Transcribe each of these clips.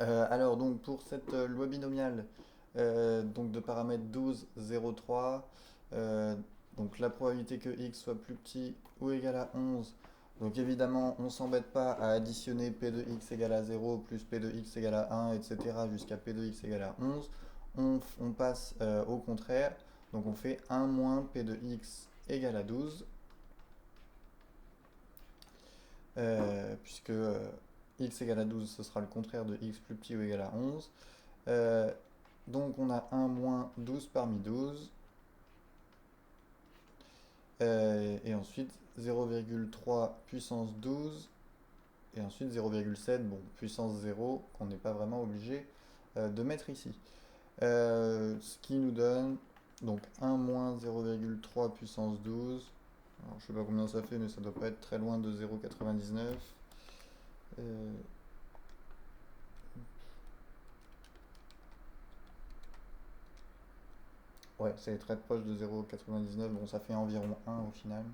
Alors donc pour cette loi binomiale donc de paramètre 12, 0, 3, euh, donc la probabilité que x soit plus petit ou égal à 11, donc évidemment on s'embête pas à additionner p de x égale à 0 plus p de x égale à 1, etc. jusqu'à p de x égale à 11. On passe au contraire, donc on fait 1 moins p de x égale à 12, puisque x égale à 12 ce sera le contraire de x plus petit ou égal à 11. Euh, donc on a 1 moins 12 parmi 12. Et ensuite 0,3 puissance 12. Et ensuite 0,7, bon, puissance 0, qu'on n'est pas vraiment obligé de mettre ici. Ce qui nous donne donc 1 moins 0,3 puissance 12. Alors, je sais pas combien ça fait, mais ça doit pas être très loin de 0,99. Euh, ouais, c'est très proche de 0,99. Bon, ça fait environ 1 au final.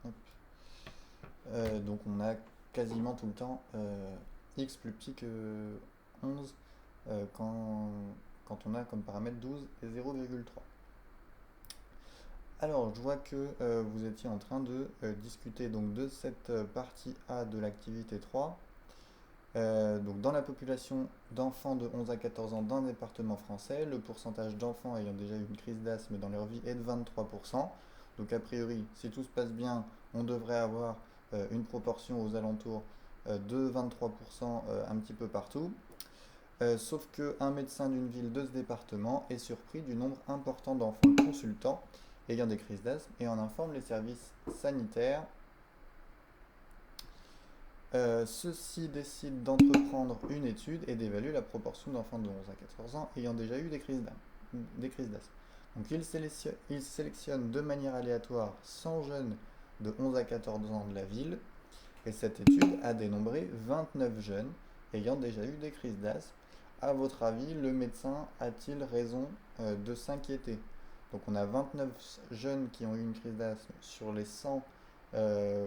Hop. Donc on a quasiment tout le temps x plus petit que 11 quand on a comme paramètre 12 et 0,3. Alors je vois que vous étiez en train de discuter donc de cette partie A de l'activité 3. Donc dans la population d'enfants de 11 à 14 ans d'un département français, le pourcentage d'enfants ayant déjà eu une crise d'asthme dans leur vie est de 23%. Donc a priori, si tout se passe bien, on devrait avoir une proportion aux alentours de 23% un petit peu partout. Sauf qu'un médecin d'une ville de ce département est surpris du nombre important d'enfants consultants ayant des crises d'asthme et en informe les services sanitaires. Ceux-ci décident d'entreprendre une étude et d'évaluer la proportion d'enfants de 11 à 14 ans ayant déjà eu des crises d'asthme. Donc ils sélectionnent de manière aléatoire 100 jeunes de 11 à 14 ans de la ville et cette étude a dénombré 29 jeunes ayant déjà eu des crises d'asthme. À votre avis, le médecin a-t-il raison de s'inquiéter? Donc on a 29 jeunes qui ont eu une crise d'asthme sur les 100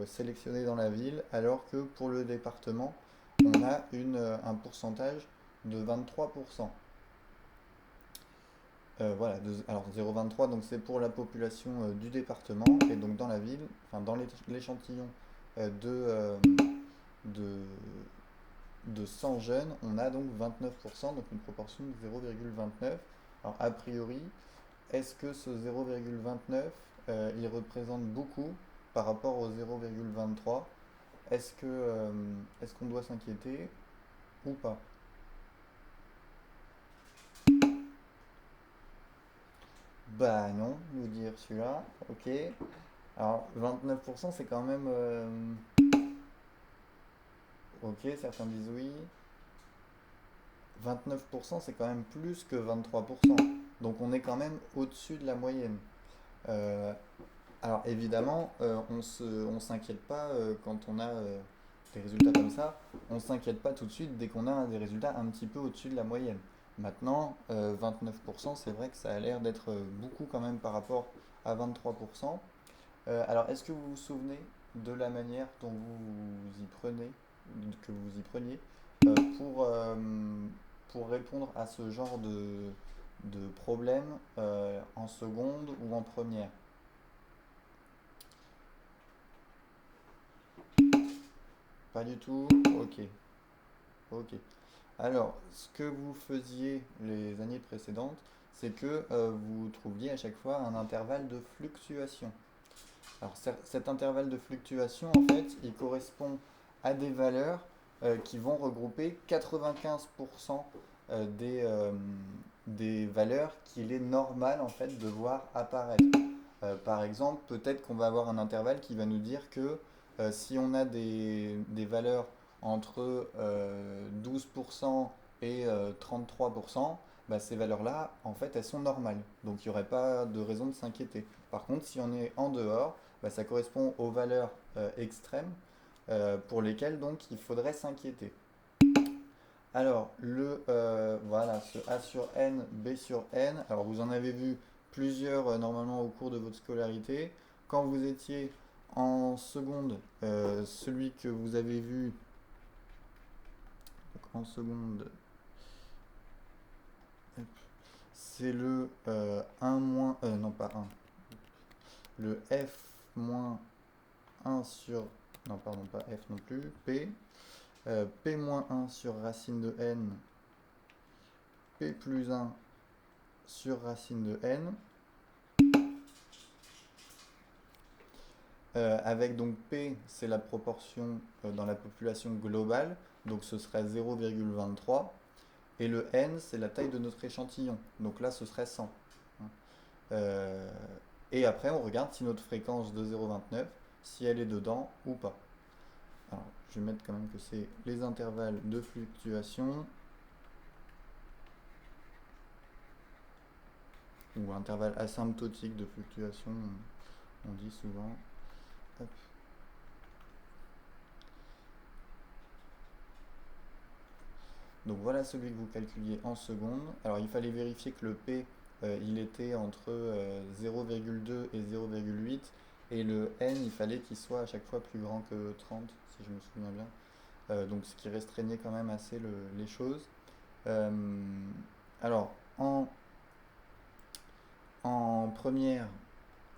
sélectionnés dans la ville, alors que pour le département, on a un pourcentage de 23%. Voilà, alors 0,23, donc c'est pour la population du département, et donc dans la ville, enfin dans l'échantillon de, de 100 jeunes, on a donc 29%, donc une proportion de 0,29. Alors a priori, est-ce que ce 0,29, il représente beaucoup par rapport au 0,23? Est-ce qu'on doit s'inquiéter ou pas? Bah non, nous dire celui-là, ok. Alors 29% c'est quand même... ok, certains disent oui. 29% c'est quand même plus que 23%. Donc on est quand même au-dessus de la moyenne. Euh, alors évidemment, on s'inquiète pas quand on a des résultats comme ça. On s'inquiète pas tout de suite dès qu'on a des résultats un petit peu au-dessus de la moyenne. Maintenant, 29%, c'est vrai que ça a l'air d'être beaucoup quand même par rapport à 23%. Alors, est-ce que vous vous souvenez de la manière dont vous y prenez, que vous y preniez euh, pour, euh, pour répondre à ce genre de problème en seconde ou en première? Pas du tout? Ok, ok. Alors, ce que vous faisiez les années précédentes, c'est que vous trouviez à chaque fois un intervalle de fluctuation. Alors, cet intervalle de fluctuation, en fait, il correspond à des valeurs qui vont regrouper 95% des valeurs qu'il est normal, en fait, de voir apparaître. Par exemple, peut-être qu'on va avoir un intervalle qui va nous dire que si on a des valeurs entre 12% et 33%, bah, ces valeurs-là, en fait, elles sont normales. Donc il n'y aurait pas de raison de s'inquiéter. Par contre, si on est en dehors, bah, ça correspond aux valeurs extrêmes pour lesquelles donc il faudrait s'inquiéter. Alors, voilà, ce A sur N, B sur N, alors vous en avez vu plusieurs normalement au cours de votre scolarité. Quand vous étiez en seconde, celui que vous avez vu en seconde, c'est le 1 moins, non pas 1, le f moins 1 sur, non pardon pas f non plus, p moins 1 sur racine de n, p plus 1 sur racine de n, avec donc p, c'est la proportion dans la population globale, donc ce serait 0,23, et le n, c'est la taille de notre échantillon, donc là ce serait 100. Et après, on regarde si notre fréquence de 0,29, si elle est dedans ou pas. Alors, je vais mettre quand même que c'est les intervalles de fluctuation, ou intervalle asymptotique de fluctuation, on dit souvent. Hop. Donc voilà celui que vous calculiez en secondes. Alors il fallait vérifier que le P, il était entre 0,2 et 0,8, et le N, il fallait qu'il soit à chaque fois plus grand que 30, si je me souviens bien. Donc ce qui restreignait quand même assez les choses. Alors en première,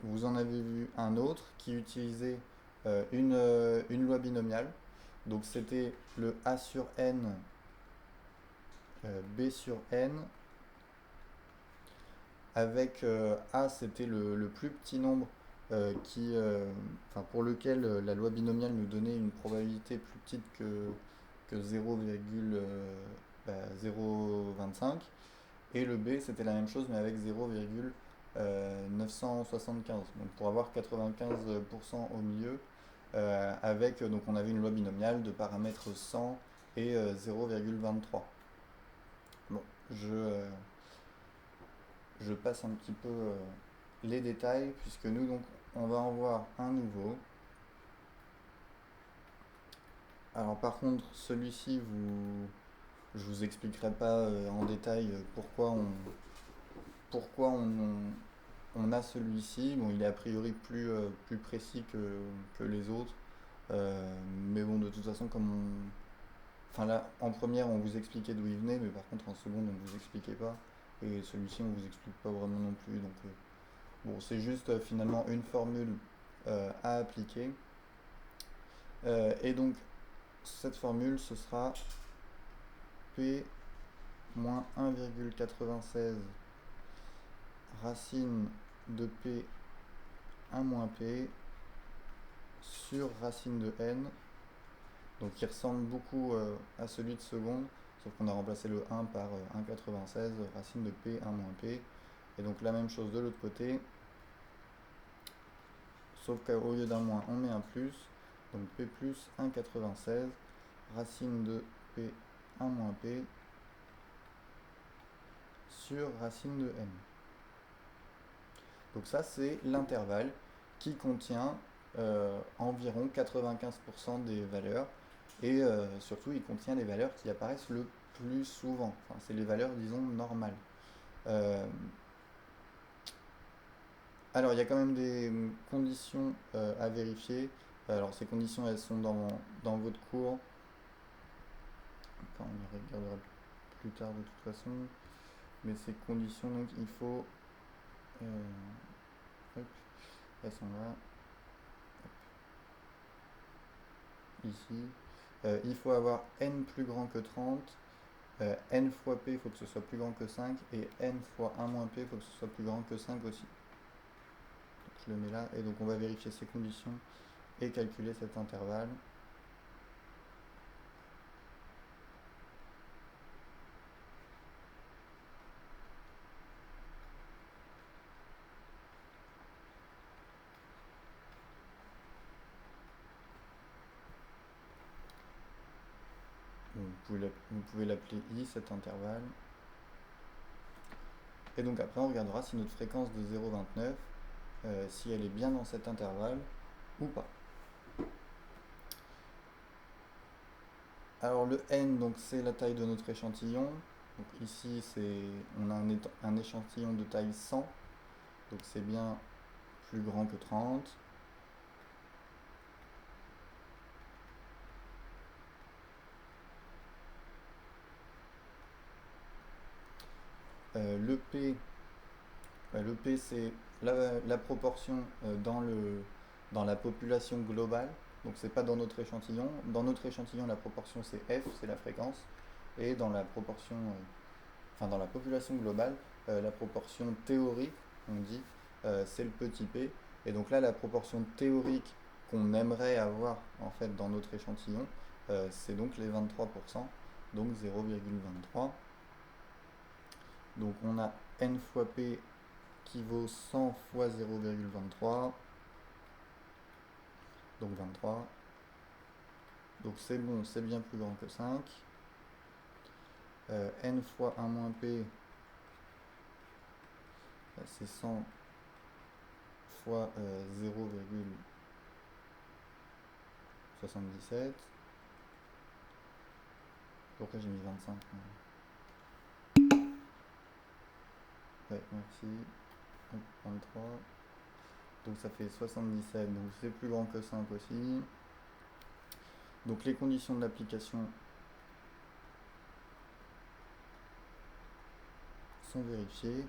vous en avez vu un autre qui utilisait une loi binomiale. Donc c'était le A sur N, B sur N, avec A, c'était le plus petit nombre pour lequel la loi binomiale nous donnait une probabilité plus petite que 0,025. Et le B, c'était la même chose, mais avec 0,975. Donc pour avoir 95% au milieu, donc on avait une loi binomiale de paramètres 100 et 0,23. Bon, je passe un petit peu les détails, puisque nous, donc, on va en voir un nouveau. Alors par contre, celui-ci, je vous expliquerai pas en détail pourquoi on a celui-ci. Bon, il est a priori plus précis que les autres. Mais bon, de toute façon, enfin là, en première, on vous expliquait d'où il venait, mais par contre, en seconde, on vous expliquait pas. Et celui-ci, on vous explique pas vraiment non plus. Donc, bon, c'est juste finalement une formule à appliquer. Et donc, cette formule, ce sera P moins 1,96 racine de P 1 moins P sur racine de N. Donc, il ressemble beaucoup à celui de seconde, sauf qu'on a remplacé le 1 par 1,96 racine de P 1 moins P. Et donc, la même chose de l'autre côté, sauf qu'au lieu d'un moins, on met un plus. Donc P plus 1,96 racine de P 1 moins P sur racine de N. Donc ça, c'est l'intervalle qui contient environ 95% des valeurs, et surtout, il contient les valeurs qui apparaissent le plus souvent. Enfin, c'est les valeurs, disons, normales. Alors, il y a quand même des conditions à vérifier. Alors, ces conditions, elles sont dans votre cours. Enfin, on y regardera plus tard de toute façon. Mais ces conditions, donc, il faut... hop, elles sont là. Hop, ici. Il faut avoir n plus grand que 30. N fois p, il faut que ce soit plus grand que 5. Et n fois 1 moins p, il faut que ce soit plus grand que 5 aussi. Donc, je le mets là. Et donc, on va vérifier ces conditions et calculer cet intervalle. Vous pouvez l'appeler I, cet intervalle. Et donc après, on regardera si notre fréquence de 0,29, si elle est bien dans cet intervalle ou pas. Alors le n, donc c'est la taille de notre échantillon. Donc ici, on a un échantillon de taille 100, donc c'est bien plus grand que 30. Le P c'est la proportion dans la population globale, donc c'est pas dans notre échantillon. Dans notre échantillon, la proportion c'est F, c'est la fréquence, et dans la proportion, dans la population globale, la proportion théorique, on dit, c'est le petit p. Et donc là, la proportion théorique qu'on aimerait avoir en fait dans notre échantillon, c'est donc les 23%, donc 0,23. Donc on a n fois p qui vaut 100 fois 0,23, donc 23. Donc c'est bon, c'est bien plus grand que 5. N fois 1 moins p, c'est 100 fois 0,77. Pourquoi j'ai mis 25? Ouais, merci. 23. Donc ça fait 77, donc c'est plus grand que 5 aussi. Donc les conditions de l'application sont vérifiées.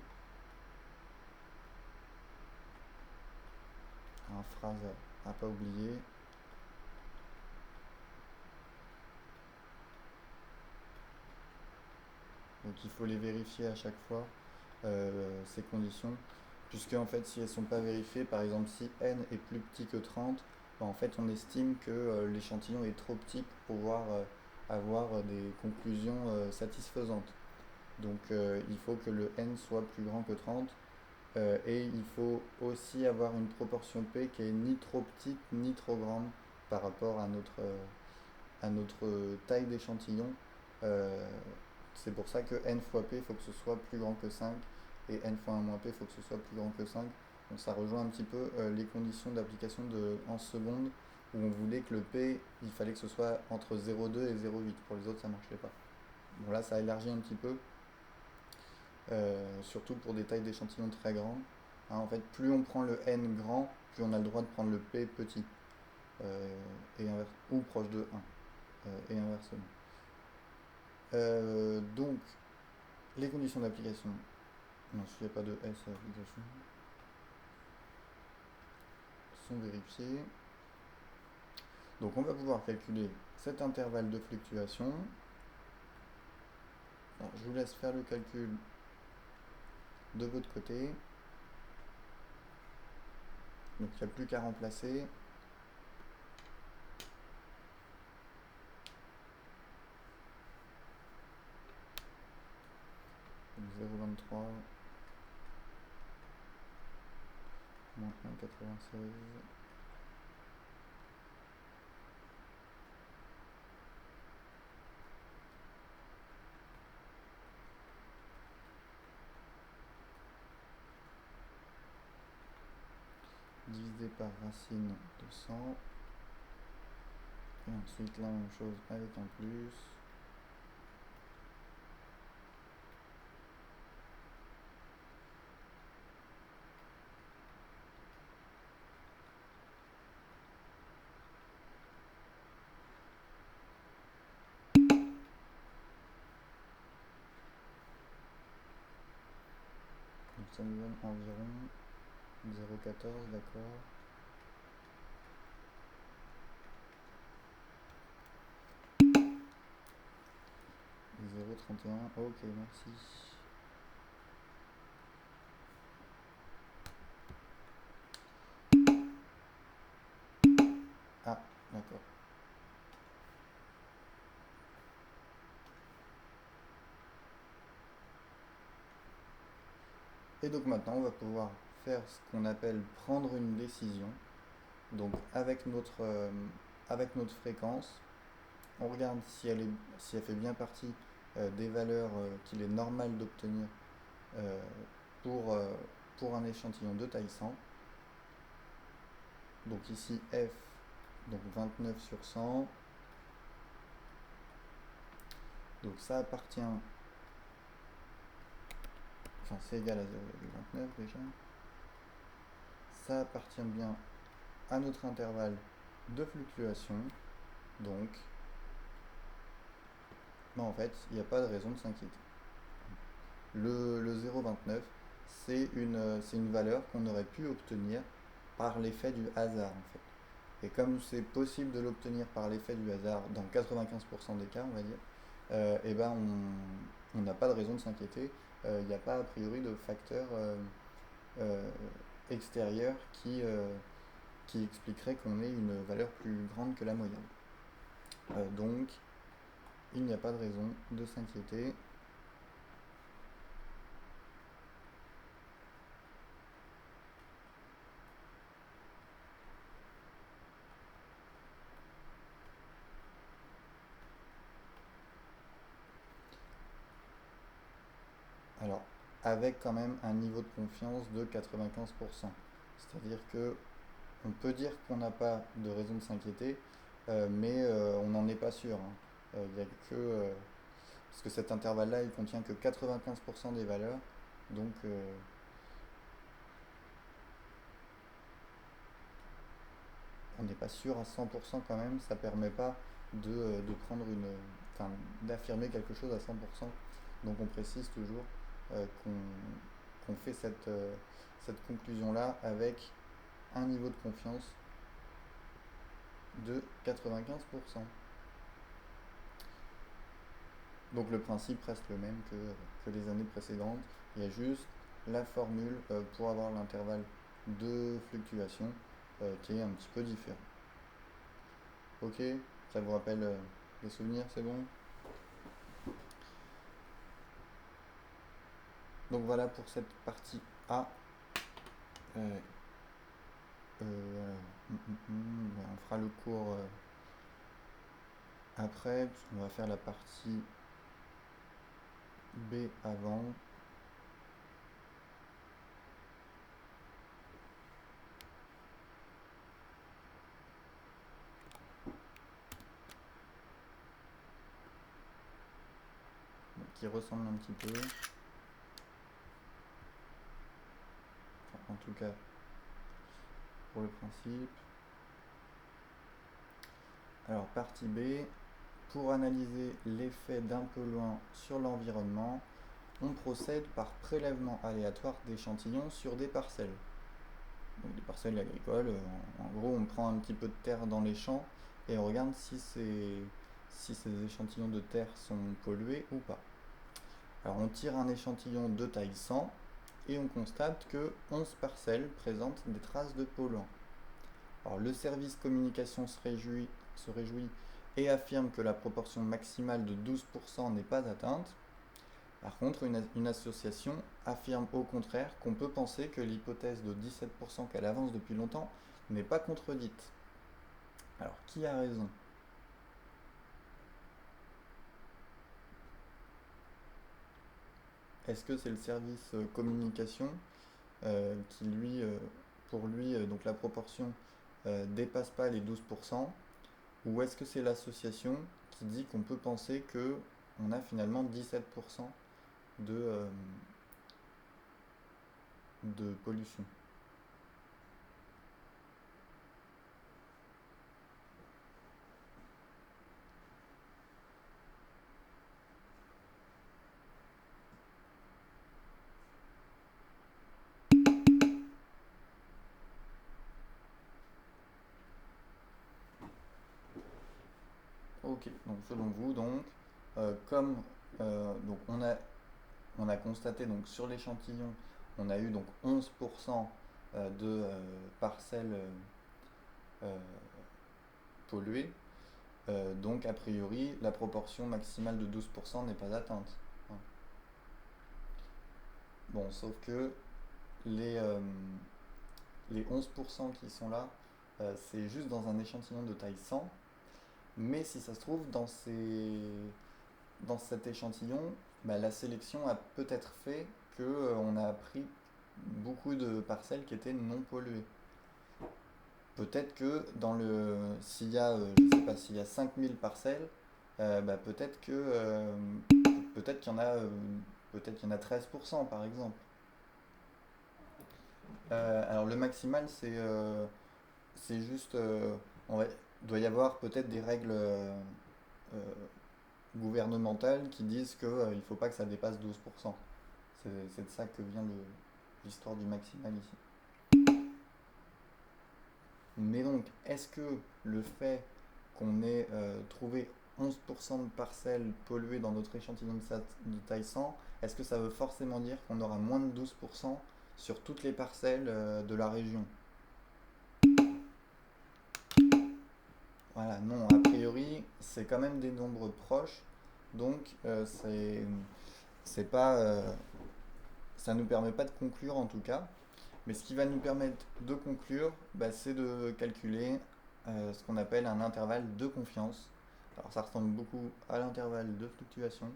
Phrase à pas oublier. Donc il faut les vérifier à chaque fois, ces conditions, puisque en fait si elles ne sont pas vérifiées, par exemple si n est plus petit que 30, en fait on estime que l'échantillon est trop petit pour pouvoir avoir des conclusions satisfaisantes. Donc il faut que le n soit plus grand que 30, et il faut aussi avoir une proportion P qui est ni trop petite ni trop grande par rapport à notre taille d'échantillon. C'est pour ça que n fois p, il faut que ce soit plus grand que 5, et n fois 1 moins p, il faut que ce soit plus grand que 5. Donc ça rejoint un petit peu les conditions d'application en seconde, où on voulait que le p, il fallait que ce soit entre 0,2 et 0,8. Pour les autres, ça ne marchait pas. Bon, là, ça élargit un petit peu, surtout pour des tailles d'échantillons très grandes. En fait, plus on prend le n grand, plus on a le droit de prendre le p petit, ou proche de 1, et inversement. Donc, les conditions d'application, non, s'il n'y a pas de S à l'application, sont vérifiées. Donc on va pouvoir calculer cet intervalle de fluctuation. Alors, je vous laisse faire le calcul de votre côté. Donc il n'y a plus qu'à remplacer. Donc 0,23 moins 1,96. Divisé par racine de 100. Et ensuite la même chose avec un plus. Donc ça nous donne environ 0,14, d'accord. Et 0,31, ok, merci. Ah, d'accord. Et donc maintenant, on va pouvoir faire ce qu'on appelle prendre une décision. Donc avec notre fréquence, on regarde si elle fait bien partie des valeurs qu'il est normal d'obtenir euh, pour un échantillon de taille 100. Donc ici F, donc 29 sur 100. Donc ça appartient, enfin c'est égal à 0,29 déjà. Ça appartient bien à notre intervalle de fluctuation. Donc, non, en fait, il n'y a pas de raison de s'inquiéter. Le 0,29, c'est une valeur qu'on aurait pu obtenir par l'effet du hasard en fait. Et comme c'est possible de l'obtenir par l'effet du hasard dans 95% des cas, on va dire, eh ben on n'a pas de raison de s'inquiéter. Il n'y a pas a priori de facteur euh, extérieur qui expliquerait qu'on ait une valeur plus grande que la moyenne. Donc, il n'y a pas de raison de s'inquiéter. Alors, avec quand même un niveau de confiance de 95%. C'est-à-dire que on peut dire qu'on n'a pas de raison de s'inquiéter, mais on n'en est pas sûr, hein. Il y a que, parce que cet intervalle-là, il contient que 95% des valeurs, donc on n'est pas sûr à 100% quand même. Ça permet pas de prendre enfin, d'affirmer quelque chose à 100%. Donc on précise toujours qu'on fait cette conclusion-là avec un niveau de confiance de 95%. Donc le principe reste le même que les années précédentes. Il y a juste la formule pour avoir l'intervalle de fluctuation qui est un petit peu différent. Ok, ça vous rappelle des souvenirs, c'est bon? Donc voilà pour cette partie A. Euh, on fera le cours après, puisqu'on va faire la partie B avant. Qui ressemble un petit peu. Enfin, en tout cas, pour le principe. Alors, partie B. Pour analyser l'effet d'un polluant sur l'environnement, on procède par prélèvement aléatoire d'échantillons sur des parcelles. Donc des parcelles agricoles, en gros on prend un petit peu de terre dans les champs et on regarde si ces échantillons de terre sont pollués ou pas. Alors on tire un échantillon de taille 100 et on constate que 11 parcelles présentent des traces de polluants. Alors le service communication se réjouit et affirme que la proportion maximale de 12% n'est pas atteinte. Par contre, une association affirme au contraire qu'on peut penser que l'hypothèse de 17% qu'elle avance depuis longtemps n'est pas contredite. Alors, qui a raison? Est-ce que c'est le service communication qui, lui, pour lui, donc la proportion dépasse pas les 12%, ou est-ce que c'est l'association qui dit qu'on peut penser que on a finalement 17% de, de pollution? Ok, donc selon vous, comme donc on a constaté donc sur l'échantillon, on a eu donc 11% de parcelles euh, polluées, donc a priori la proportion maximale de 12% n'est pas atteinte, hein. Bon, sauf que les, euh, les 11% qui sont là, c'est juste dans un échantillon de taille 100, mais si ça se trouve, dans cet échantillon, bah, la sélection a peut-être fait qu'on a pris beaucoup de parcelles qui étaient non polluées. Peut-être que s'il y a, je sais pas, s'il y a 5000 parcelles, bah, peut-être qu'il y en a, peut-être qu'il y en a 13% par exemple. Alors le maximal, c'est juste, il doit y avoir peut-être des règles euh, gouvernementales qui disent qu'il ne faut pas que ça dépasse 12%. C'est de ça que vient l'histoire du maximal ici. Mais donc, est-ce que le fait qu'on ait trouvé 11% de parcelles polluées dans notre échantillon de taille 100, est-ce que ça veut forcément dire qu'on aura moins de 12% sur toutes les parcelles de la région? Voilà, non, a priori, c'est quand même des nombres proches, donc c'est pas, ça nous permet pas de conclure en tout cas. Mais ce qui va nous permettre de conclure, bah, c'est de calculer ce qu'on appelle un intervalle de confiance. Alors ça ressemble beaucoup à l'intervalle de fluctuation,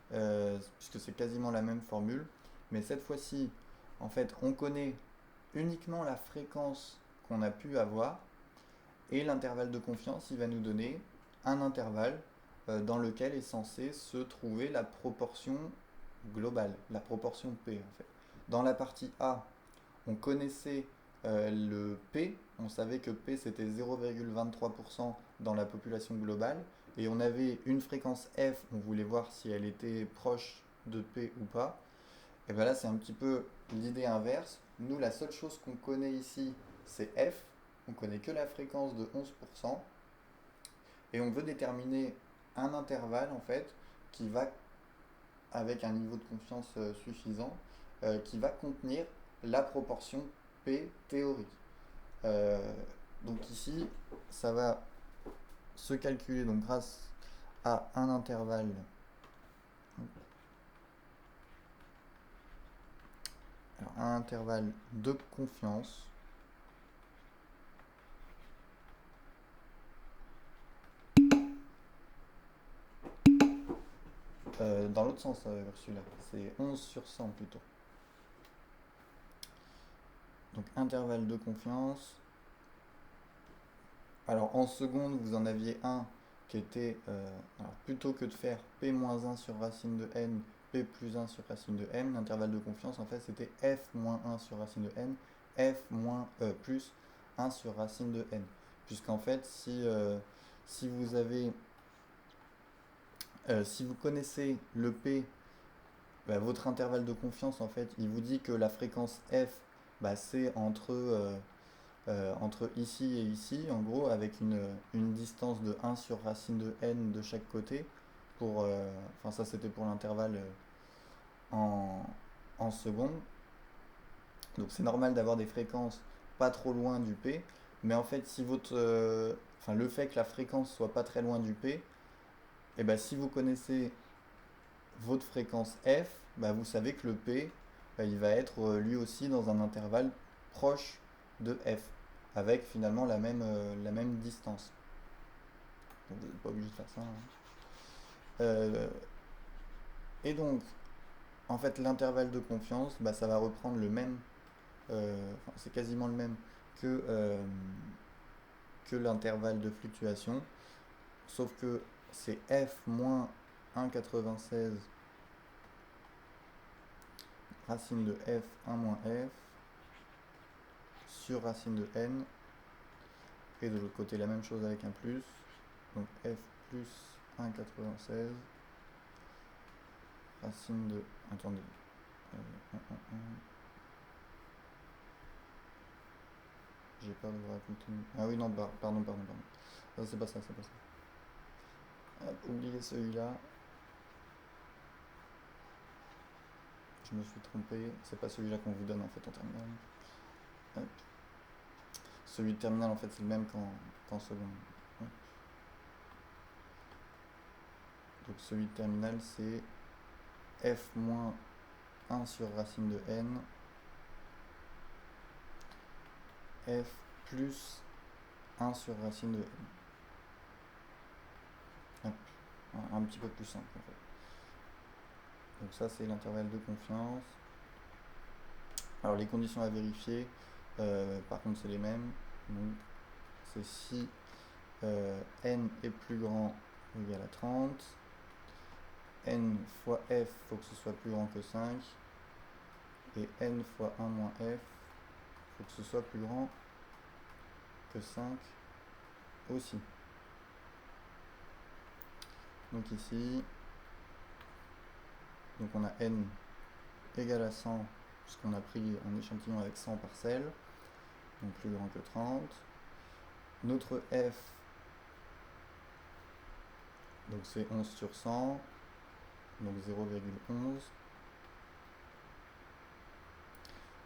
puisque c'est quasiment la même formule. Mais cette fois-ci, en fait, on connaît uniquement la fréquence qu'on a pu avoir, et l'intervalle de confiance, il va nous donner un intervalle dans lequel est censée se trouver la proportion globale, la proportion P en fait. Dans la partie A, on connaissait le P, on savait que P c'était 0,23% dans la population globale, et on avait une fréquence F, on voulait voir si elle était proche de P ou pas. Et bien là c'est un petit peu l'idée inverse. Nous la seule chose qu'on connaît ici c'est F, on connaît que la fréquence de 11%, et on veut déterminer un intervalle en fait qui va, avec un niveau de confiance suffisant, qui va contenir la proportion P théorique. Euh, donc ici, ça va se calculer donc grâce à un intervalle. Alors, un intervalle de confiance dans l'autre sens, celui-là, c'est 11 sur 100 plutôt. Donc intervalle de confiance. Alors en seconde, vous en aviez un qui était, alors, plutôt que de faire P-1 sur racine de n, P plus 1 sur racine de n, l'intervalle de confiance en fait c'était F moins 1 sur racine de n, F plus 1 sur racine de n. Puisqu'en fait, si vous avez, si vous connaissez le P, bah, votre intervalle de confiance en fait, il vous dit que la fréquence F, bah, c'est entre ici et ici, en gros, avec une distance de 1 sur racine de n de chaque côté. Enfin, ça c'était pour l'intervalle en secondes. Donc c'est normal d'avoir des fréquences pas trop loin du P, mais en fait, si enfin, le fait que la fréquence soit pas très loin du P, et ben, si vous connaissez votre fréquence f, bah, vous savez que le P, bah, il va être lui aussi dans un intervalle proche de f, avec finalement la même distance. Donc, vous n'êtes pas obligé de faire ça, hein. Et donc, en fait, l'intervalle de confiance, bah, ça va reprendre le même, enfin, c'est quasiment le même que l'intervalle de fluctuation, sauf que c'est f moins 1,96 racine de f 1 moins f sur racine de n, et de l'autre côté la même chose avec un plus, donc f plus 1,96 racine de, attendez, j'ai peur de vous raconter ah oui non, pardon, non, c'est pas ça, oubliez celui-là, je me suis trompé, c'est pas celui-là qu'on vous donne en fait en terminale. Hop. Celui de terminale en fait c'est le même qu'en seconde. Hop. Donc celui de terminale c'est f moins 1 sur racine de n, f plus 1 sur racine de n. Hop. Un petit peu plus simple en fait. Donc ça c'est l'intervalle de confiance. Alors les conditions à vérifier, par contre c'est les mêmes. Donc c'est si n est plus grand ou égal à 30, n fois f, il faut que ce soit plus grand que 5, et n fois 1 moins f, il faut que ce soit plus grand que 5 aussi. Donc ici, donc on a n égale à 100, puisqu'on a pris un échantillon avec 100 parcelles, donc plus grand que 30. Notre f, donc c'est 11 sur 100, donc 0,11.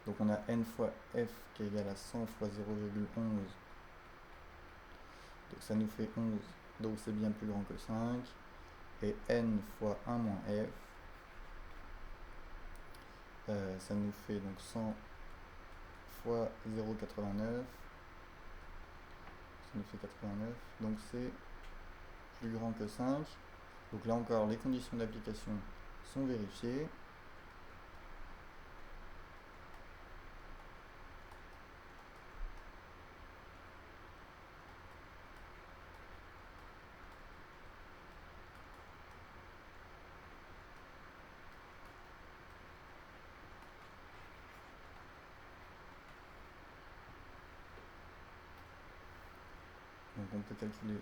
Donc on a n fois f qui est égal à 100 fois 0,11. Donc ça nous fait 11, donc c'est bien plus grand que 5. Et n fois 1 moins f, ça nous fait donc 100 fois 0,89. Ça nous fait 89, donc c'est plus grand que 5. Donc là encore, les conditions d'application sont vérifiées. Donc on peut calculer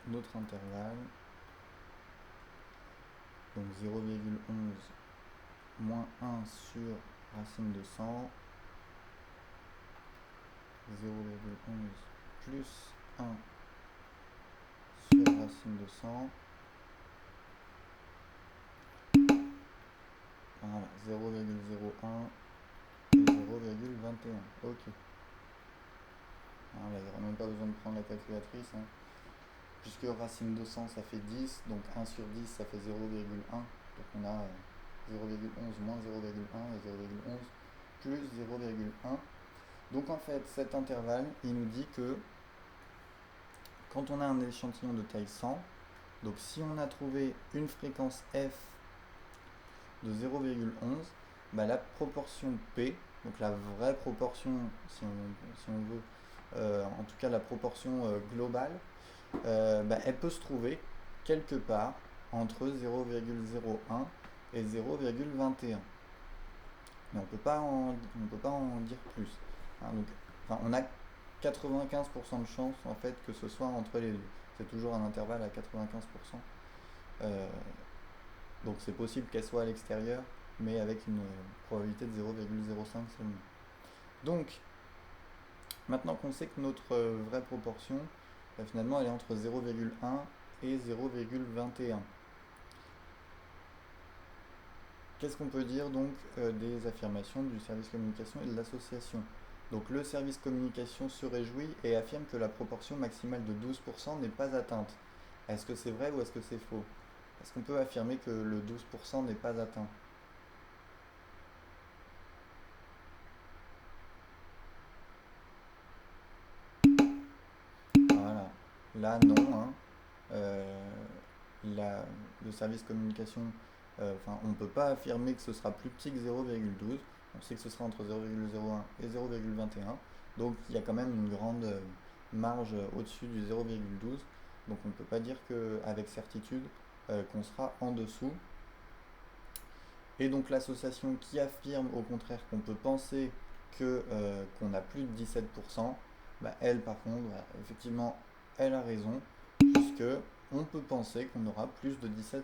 notre intervalle. Donc 0,11 moins 1 sur racine de 100. 0,11 plus 1 sur racine de 100. Voilà, 0,01 et 0,21. Ok. Voilà, il n'y aura même pas besoin de prendre la calculatrice, hein. Puisque racine de 100 ça fait 10, donc 1 sur 10 ça fait 0,1. Donc on a 0,11 moins 0,1 et 0,11 plus 0,1. Donc en fait cet intervalle il nous dit que quand on a un échantillon de taille 100, donc si on a trouvé une fréquence f de 0,11, bah la proportion P, donc la vraie proportion si on veut, en tout cas la proportion globale, elle peut se trouver quelque part entre 0,01 et 0,21. Mais on peut pas en dire plus, hein. Donc, on a 95% de chance en fait que ce soit entre les deux. C'est toujours un intervalle à 95%. Donc c'est possible qu'elle soit à l'extérieur, mais avec une probabilité de 0,05 seulement. Donc, maintenant qu'on sait que notre vraie proportion, finalement, elle est entre 0,1 et 0,21. Qu'est-ce qu'on peut dire donc des affirmations du service communication et de l'association? Donc le service communication se réjouit et affirme que la proportion maximale de 12% n'est pas atteinte. Est-ce que c'est vrai ou est-ce que c'est faux? Est-ce qu'on peut affirmer que le 12% n'est pas atteint? Voilà. Là, non, hein. Le service communication, on ne peut pas affirmer que ce sera plus petit que 0,12. On sait que ce sera entre 0,01 et 0,21. Donc il y a quand même une grande marge au-dessus du 0,12. Donc on ne peut pas dire avec certitude qu'on sera en dessous. Et donc l'association qui affirme au contraire qu'on peut penser qu'on a plus de 17%, elle par contre, effectivement, elle a raison, puisque on peut penser qu'on aura plus de 17%.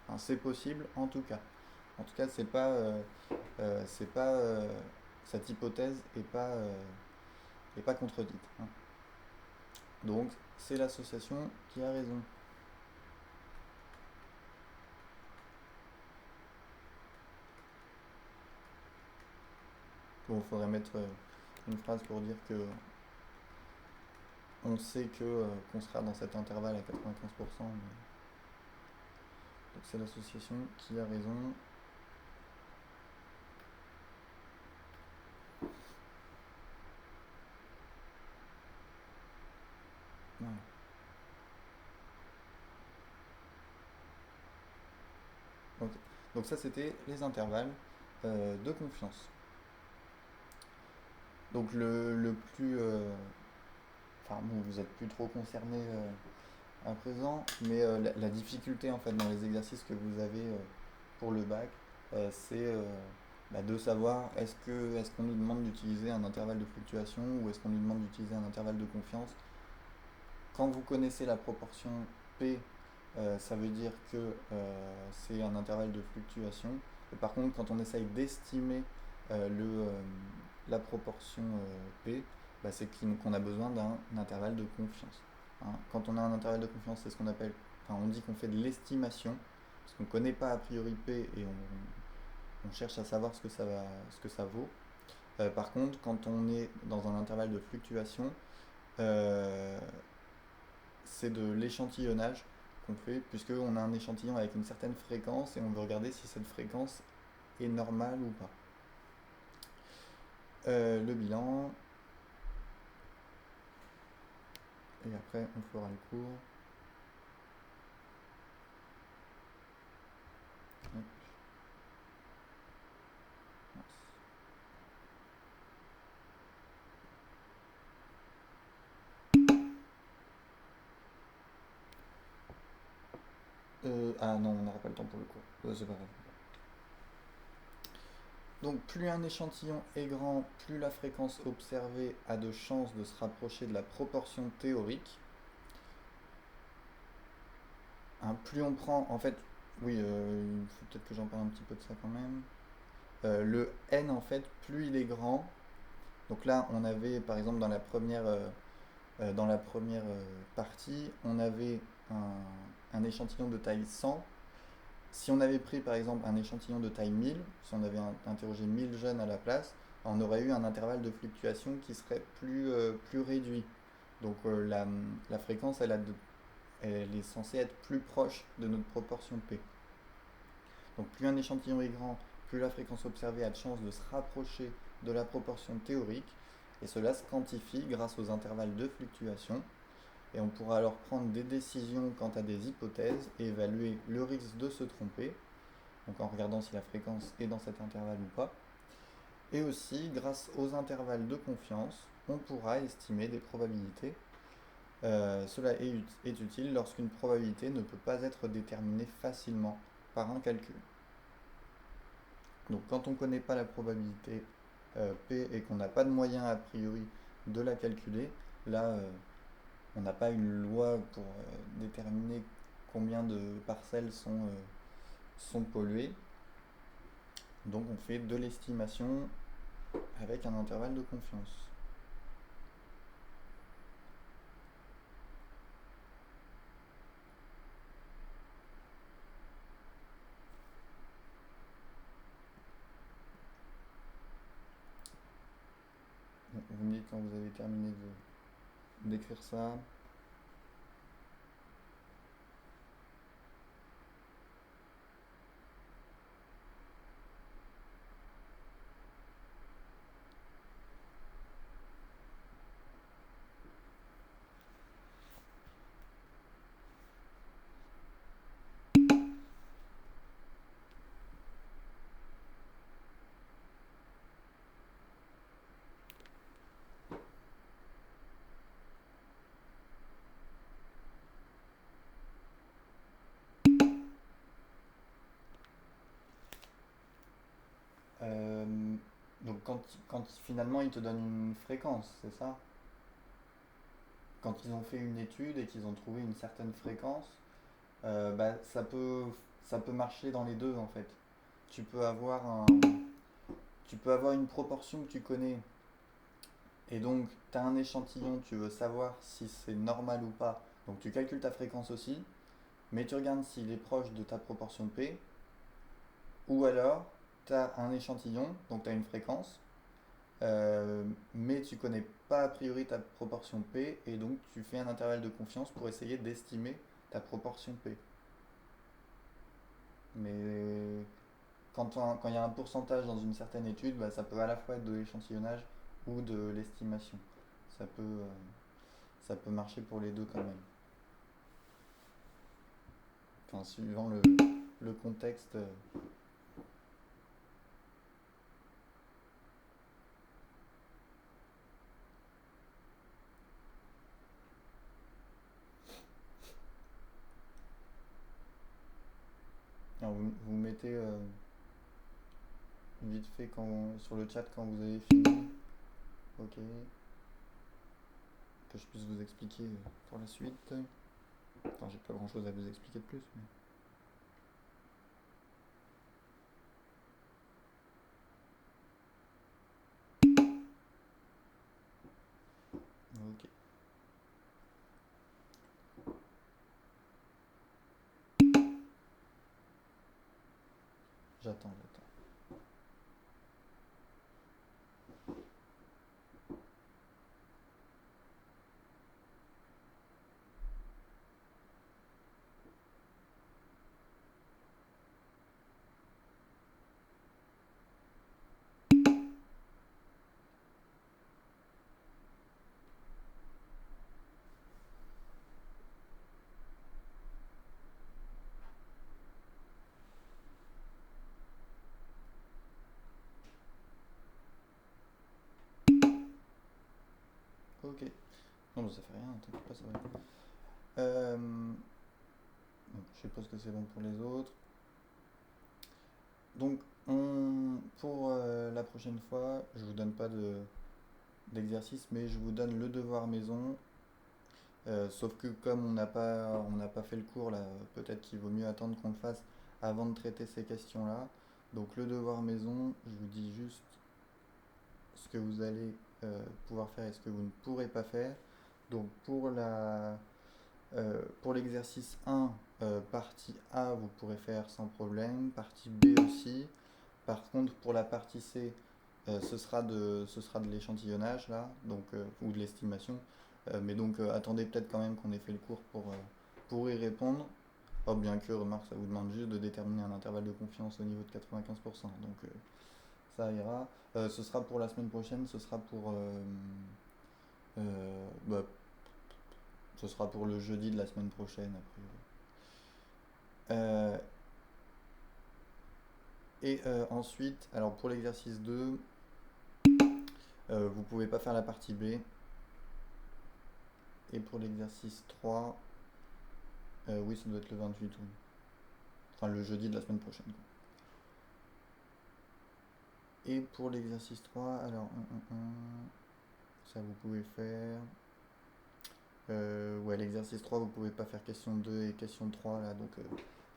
Hein, c'est possible en tout cas. En tout cas, cette hypothèse est pas contredite, hein. Donc c'est l'association qui a raison. Bon, il faudrait mettre une phrase pour dire que on sait qu'on sera dans cet intervalle à 95%, mais donc c'est l'association qui a raison. Voilà. Donc ça c'était les intervalles de confiance. Donc le plus... bon, vous n'êtes plus trop concerné à présent, mais la difficulté en fait dans les exercices que vous avez pour le bac, c'est de savoir est-ce qu'on nous demande d'utiliser un intervalle de fluctuation ou est-ce qu'on nous demande d'utiliser un intervalle de confiance. Quand vous connaissez la proportion P Ça veut dire que c'est un intervalle de fluctuation. Et par contre, quand on essaye d'estimer la proportion P, bah, c'est qu'on a besoin d'un intervalle de confiance. Hein. Quand on a un intervalle de confiance, c'est ce qu'on appelle, enfin, on dit qu'on fait de l'estimation, parce qu'on ne connaît pas a priori P et on cherche à savoir ce que ça vaut. Par contre, quand on est dans un intervalle de fluctuation, euh, c'est de l'échantillonnage qu'on fait, puisqu'on a un échantillon avec une certaine fréquence et on veut regarder si cette fréquence est normale ou pas. Le bilan, et après on fera le cours. Hop, ah non, on n'aura pas le temps pour le cours. C'est pas grave. Donc plus un échantillon est grand, plus la fréquence observée a de chances de se rapprocher de la proportion théorique. Hein, plus on prend, en fait, oui, il faut peut-être que j'en parle un petit peu de ça quand même. Le n, en fait, plus il est grand, donc là, on avait, par exemple, dans la première partie, on avait un échantillon de taille 100. Si on avait pris, par exemple, un échantillon de taille 1000, si on avait interrogé 1000 jeunes à la place, on aurait eu un intervalle de fluctuation qui serait plus réduit. Donc la fréquence, elle est censée être plus proche de notre proportion P. Donc plus un échantillon est grand, plus la fréquence observée a de chances de se rapprocher de la proportion théorique, et cela se quantifie grâce aux intervalles de fluctuation, et on pourra alors prendre des décisions quant à des hypothèses et évaluer le risque de se tromper, donc en regardant si la fréquence est dans cet intervalle ou pas. Et aussi, grâce aux intervalles de confiance, on pourra estimer des probabilités. Cela est utile lorsqu'une probabilité ne peut pas être déterminée facilement par un calcul. Donc quand on ne connaît pas la probabilité P et qu'on n'a pas de moyen a priori de la calculer, là on n'a pas une loi pour déterminer combien de parcelles sont polluées. Donc on fait de l'estimation avec un intervalle de confiance. Vous me dites quand vous avez terminé d'écrire ça. Donc quand finalement ils te donnent une fréquence, c'est ça? Quand ils ont fait une étude et qu'ils ont trouvé une certaine fréquence, bah, ça peut marcher dans les deux en fait. Tu peux avoir tu peux avoir une proportion que tu connais et donc tu as un échantillon, tu veux savoir si c'est normal ou pas. Donc tu calcules ta fréquence aussi, mais tu regardes s'il est proche de ta proportion P, ou alors tu as un échantillon, donc tu as une fréquence, mais tu connais pas a priori ta proportion P, et donc tu fais un intervalle de confiance pour essayer d'estimer ta proportion P. Mais quand il y a un pourcentage dans une certaine étude, bah, ça peut à la fois être de l'échantillonnage ou de l'estimation. Ça peut, euh, ça peut marcher pour les deux quand même. Enfin, suivant le contexte. Alors, vous mettez vite fait sur le chat quand vous avez fini. Ok. Que je puisse vous expliquer pour la suite. Enfin, j'ai pas grand chose à vous expliquer de plus. Ok, j'attends. Ok. Non, mais ça fait rien, t'inquiète pas, ça va. Je suppose que c'est bon pour les autres. Donc, pour la prochaine fois, je vous donne pas d'exercice, mais je vous donne le devoir maison. Sauf que comme on n'a pas fait le cours là, peut-être qu'il vaut mieux attendre qu'on le fasse avant de traiter ces questions-là. Donc le devoir maison, je vous dis juste ce que vous allez pouvoir faire et ce que vous ne pourrez pas faire. Donc pour l'exercice 1, partie A, vous pourrez faire sans problème, partie B aussi. Par contre, pour la partie C, ce sera de l'échantillonnage là, donc, ou de l'estimation. Mais donc attendez peut-être quand même qu'on ait fait le cours pour y répondre. Oh, bien que, remarque, ça vous demande juste de déterminer un intervalle de confiance au niveau de 95%. Donc ça ira. Ce sera pour la semaine prochaine, bah, ce sera pour le jeudi de la semaine prochaine, a priori. Ensuite, alors pour l'exercice 2, vous pouvez pas faire la partie B. Et pour l'exercice 3, oui, ça doit être le 28, oui. Enfin, le jeudi de la semaine prochaine, quoi. Et pour l'exercice 3, alors, ça vous pouvez faire. Ouais, l'exercice 3, vous pouvez pas faire question 2 et question 3 là, donc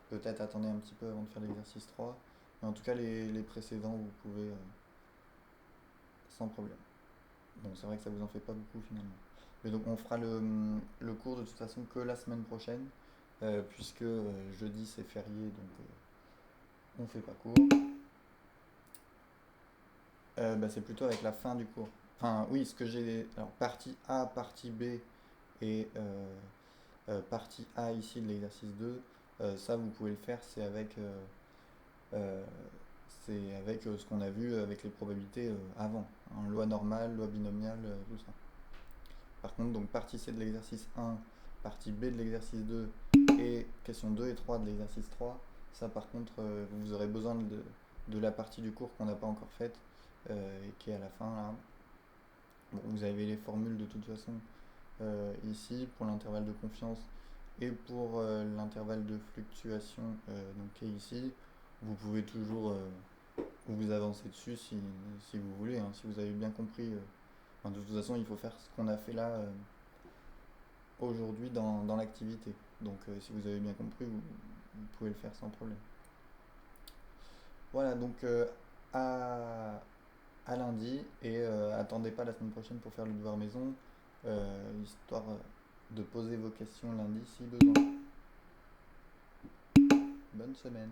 peut-être attendez un petit peu avant de faire l'exercice 3. Mais en tout cas, les précédents, vous pouvez sans problème. Bon, c'est vrai que ça vous en fait pas beaucoup finalement. Mais donc, on fera le cours de toute façon que la semaine prochaine, puisque jeudi c'est férié, donc on fait pas cours. Bah, c'est plutôt avec la fin du cours. Enfin, oui, ce que j'ai. Alors, partie A, partie B et partie A ici de l'exercice 2, ça vous pouvez le faire, euh, c'est avec ce qu'on a vu avec les probabilités avant. Hein, loi normale, loi binomiale, tout ça. Par contre, donc partie C de l'exercice 1, partie B de l'exercice 2 et question 2 et 3 de l'exercice 3, ça par contre, vous aurez besoin de la partie du cours qu'on n'a pas encore faite et qui est à la fin là. Bon, vous avez les formules de toute façon ici pour l'intervalle de confiance et pour l'intervalle de fluctuation donc, qui est ici. Vous pouvez toujours vous avancer dessus si vous voulez, hein, si vous avez bien compris. Enfin, de toute façon, il faut faire ce qu'on a fait là aujourd'hui dans l'activité. Donc si vous avez bien compris, vous pouvez le faire sans problème. Voilà, donc à lundi et attendez pas la semaine prochaine pour faire le devoir maison, histoire de poser vos questions lundi si besoin. Bonne semaine.